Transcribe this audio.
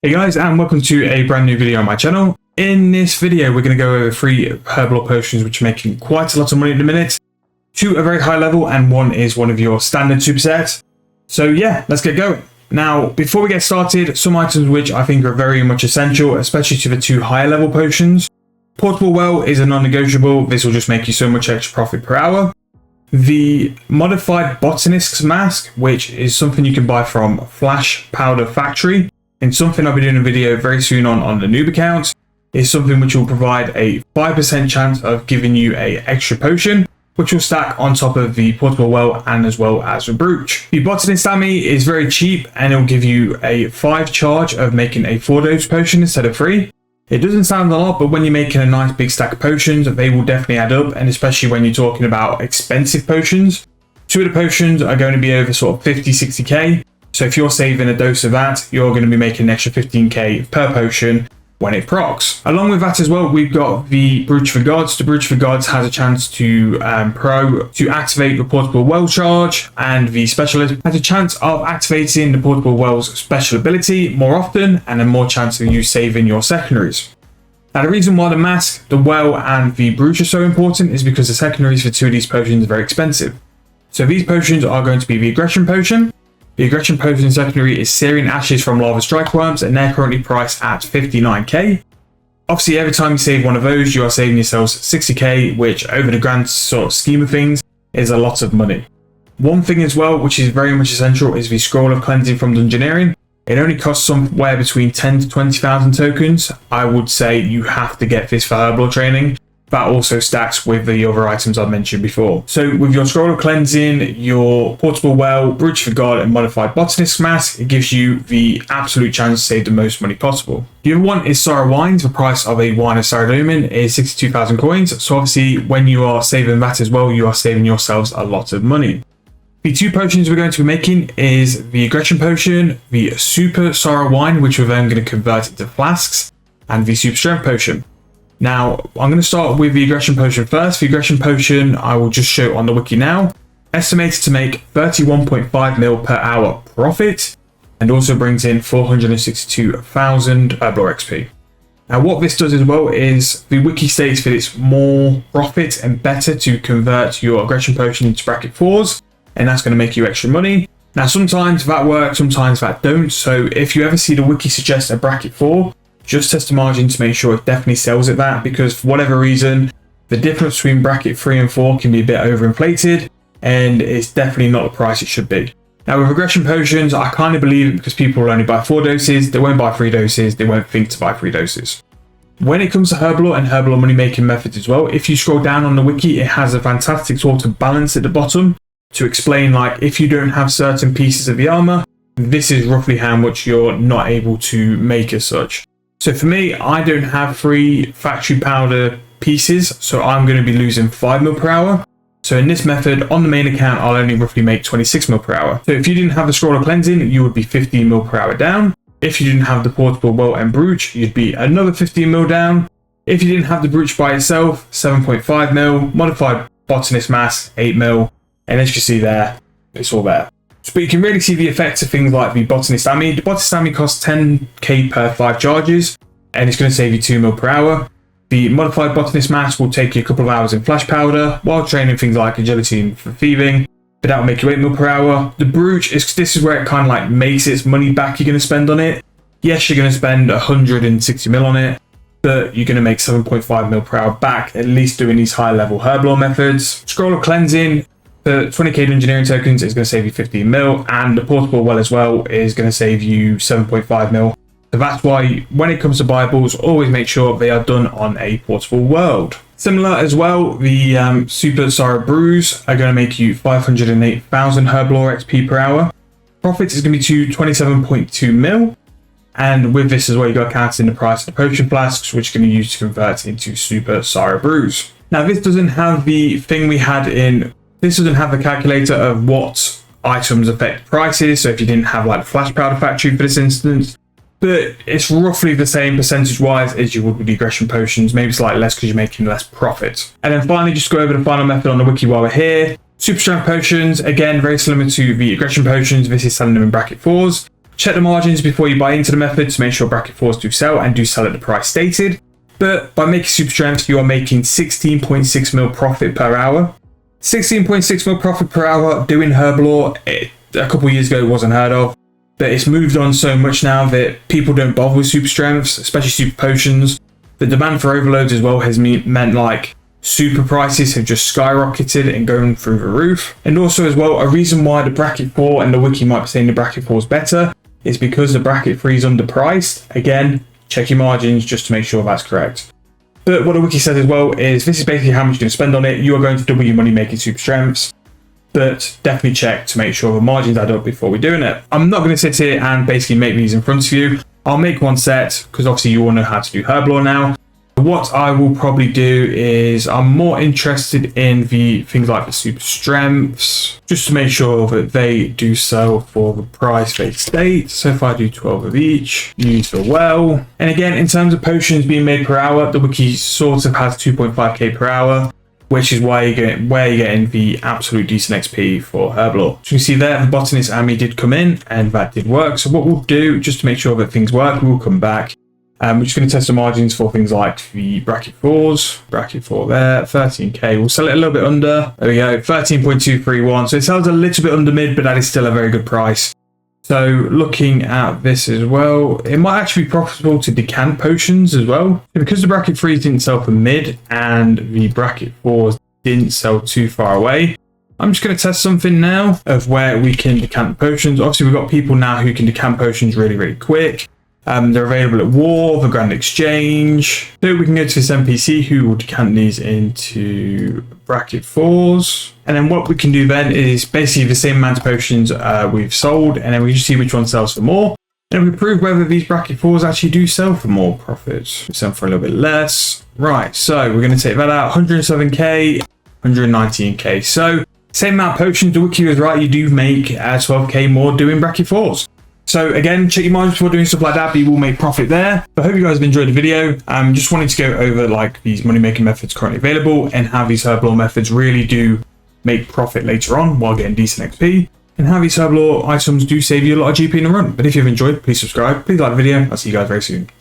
Hey guys, and welcome to a brand new video on my channel. In this video, we're going to go over 3 Herblore potions which are making quite a lot of money at the minute. 2 are very high level and 1 is one of your standard supersets. So yeah, let's get going. Now, before we get started, some items which I think are very much essential, especially to the 2 higher level potions. Portable well is a non-negotiable. This will just make you so much extra profit per hour. The modified botanist's mask, which is something you can buy from Flash Powder Factory, and something I'll be doing a video very soon on the noob account, is something which will provide a 5% chance of giving you a extra potion, which will stack on top of the portable well and as well as the brooch. The botanist Ami is very cheap and it will give you a 5 charge of making a 4-dose potion instead of 3. It doesn't sound a lot, but when you're making a nice big stack of potions, they will definitely add up, and especially when you're talking about expensive potions. 2 of the potions are going to be over sort of 50-60k. So if you're saving a dose of that, you're going to be making an extra 15k per potion when it procs. Along with that as well, we've got the Brooch for Gods. The Brooch for Gods has a chance to activate the portable well charge, and the specialist has a chance of activating the portable well's special ability more often, and a more chance of you saving your secondaries. Now, the reason why the mask, the well, and the brooch are so important is because the secondaries for 2 of these potions are very expensive. So these potions are going to be the Aggression Potion. The Aggression Potion secondary is Syrian Ashes from Lava Strike Worms, and they're currently priced at 59k. Obviously, every time you save one of those, you are saving yourselves 60k, which over the grand sort of scheme of things is a lot of money. One thing as well, which is very much essential, is the Scroll of Cleansing from Dungeoneering. It only costs somewhere between 10 to 20,000 tokens. I would say you have to get this for Herblore training. That also stacks with the other items I mentioned before. So with your Scroll of Cleansing, your Portable Well, Brooch for God, and Modified Botanist Mask, it gives you the absolute chance to save the most money possible. The other one is Sorrow Wines. The price of a wine of saradomin is 62,000 coins. So obviously when you are saving that as well, you are saving yourselves a lot of money. The 2 potions we're going to be making is the Aggression Potion, the Super Sorrow Wine, which we're then going to convert into flasks, and the Super Strength Potion. Now, I'm going to start with the Aggression Potion first. The Aggression Potion, I will just show on the wiki now. Estimated to make 31.5 mil per hour profit, and also brings in 462,000 Herblore XP. Now, what this does as well is, the wiki states that it's more profit and better to convert your Aggression Potion into bracket 4s, and that's going to make you extra money. Now, sometimes that works, sometimes that don't. So if you ever see the wiki suggest a bracket 4, just test the margin to make sure it definitely sells at that, because for whatever reason, the difference between bracket 3 and 4 can be a bit overinflated, and it's definitely not the price it should be. Now, with Aggression Potions, I kind of believe it because people will only buy 4 doses, they won't buy 3 doses, they won't think to buy 3 doses. When it comes to Herblore and Herblore money making methods as well, if you scroll down on the wiki, it has a fantastic sort of balance at the bottom to explain, like, if you don't have certain pieces of the armor, this is roughly how much you're not able to make as such. So for me, I don't have 3 factory powder pieces, so I'm going to be losing 5 mil per hour. So in this method, on the main account, I'll only roughly make 26 mil per hour. So if you didn't have the Scroll of Cleansing, you would be 15 mil per hour down. If you didn't have the Portable Well and Brooch, you'd be another 15 mil down. If you didn't have the Brooch by itself, 7.5 mil. Modified Botanist Mask, 8 mil. And as you can see there, it's all there. But you can really see the effects of things like the Botanist Ami. The Botanist Ami costs 10k per 5 charges, and it's going to save you 2 mil per hour. The Modified Botanist Mask will take you a couple of hours in Flash Powder, while training things like Agility and for Thieving, but that will make you 8 mil per hour. The Brooch, this is where it kind of like makes its money back you're going to spend on it. Yes, you're going to spend 160 mil on it, but you're going to make 7.5 mil per hour back, at least doing these high level Herblore methods. Scroll of Cleansing, the 20k engineering tokens is going to save you 15 mil, and the Portable Well as well is going to save you 7.5 mil. So that's why when it comes to Bibles, always make sure they are done on a portable world. Similar as well, the Super Sorrow Brews are going to make you 508,000 Herblore XP per hour. Profit is going to be to 27.2 mil. And with this as well, you got to count in the price of the potion flasks, which you're going to use to convert into Super Sorrow Brews. Now, this doesn't have the thing we had in. This doesn't have the calculator of what items affect prices. So if you didn't have like the Flash Powder Factory for this instance, but it's roughly the same percentage wise as you would with the Aggression Potions, maybe slightly less because you're making less profit. And then finally, just go over the final method on the wiki while we're here. Super Strength Potions, again, very similar to the Aggression Potions. This is selling them in bracket 4s. Check the margins before you buy into the method to make sure bracket 4s do sell and do sell at the price stated. But by making super strength, you are making 16.6 mil profit per hour. 16.6 mil profit per hour doing Herblore, a couple years ago it wasn't heard of, but it's moved on so much now that people don't bother with super strengths, especially super potions. The demand for overloads as well has meant like super prices have just skyrocketed and going through the roof. And also as well, a reason why the bracket 4 and the wiki might be saying the bracket 4 is better is because the bracket 3 is underpriced. Again, check your margins just to make sure that's correct. But what the wiki says as well is this is basically how much you're going to spend on it. You are going to double your money making super strengths, but definitely check to make sure the margins add up before we're doing it. I'm not going to sit here and basically make these in front of you. I'll make one set because obviously you all know how to do Herblore now. What I will probably do is I'm more interested in the things like the super strengths, just to make sure that they do sell for the price they state. So if I do 12 of each, use the well. And again, in terms of potions being made per hour, the wiki sort of has 2.5k per hour, which is why you're getting the absolute decent XP for Herblore. So you can see there, the botanist army did come in and that did work. So what we'll do, just to make sure that things work, we'll come back. We're just going to test the margins for things like the bracket 4s. Bracket 4 there, 13k. We'll sell it a little bit under. There we go, 13.231. So it sells a little bit under mid, but that is still a very good price. So looking at this as well, it might actually be profitable to decant potions as well. Because the bracket 3s didn't sell for mid and the bracket 4s didn't sell too far away, I'm just going to test something now of where we can decant potions. Obviously, we've got people now who can decant potions really, really quick. They're available at War, the Grand Exchange. So we can go to this NPC who will decant these into bracket 4s. And then what we can do then is basically the same amount of potions we've sold, and then we just see which one sells for more. And we prove whether these bracket 4s actually do sell for more profits. We sell for a little bit less. Right, so we're going to take that out. 107k, 119k. So same amount of potions, the wiki was right, you do make 12k more doing bracket 4s. So again, check your margins before doing stuff like that, but you will make profit there. But I hope you guys have enjoyed the video. Just wanted to go over like these money making methods currently available and how these Herblore methods really do make profit later on while getting decent XP, and how these Herblore items do save you a lot of GP in the run. But if you've enjoyed, please subscribe, please like the video. I'll see you guys very soon.